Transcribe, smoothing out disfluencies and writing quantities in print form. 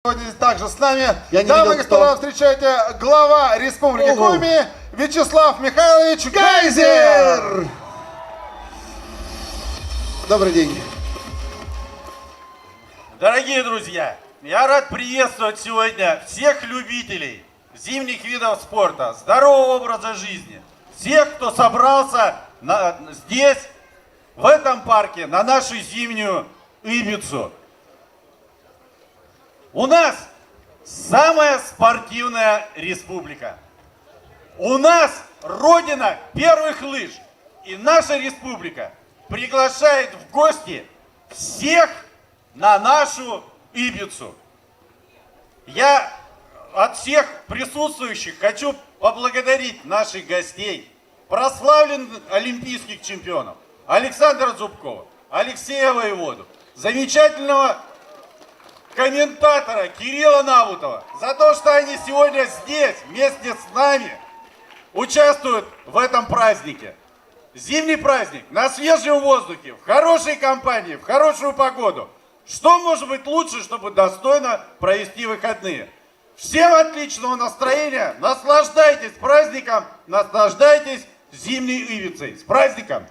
Сегодня также с нами, Я не дамы и видел, господа, кто. встречайте глава Республики Ого. Коми Вячеслав Михайлович Гайзер. Добрый день. Дорогие друзья, я рад приветствовать сегодня всех любителей зимних видов спорта, здорового образа жизни, всех, кто собрался здесь, в этом парке, на нашу зимнюю Ибицу. У нас самая спортивная республика. У нас родина первых лыж. И наша республика приглашает в гости всех на нашу Ибицу. Я от всех присутствующих хочу поблагодарить наших гостей, прославленных олимпийских чемпионов Александра Зубкова, Алексея Воеводу, замечательного комментатора Кирилла Навутова, за то, что они сегодня здесь вместе с нами участвуют в этом празднике. Зимний праздник на свежем воздухе, в хорошей компании, в хорошую погоду. Что может быть лучше, чтобы достойно провести выходные? Всем отличного настроения, наслаждайтесь праздником, наслаждайтесь зимней Ибицей. С праздником!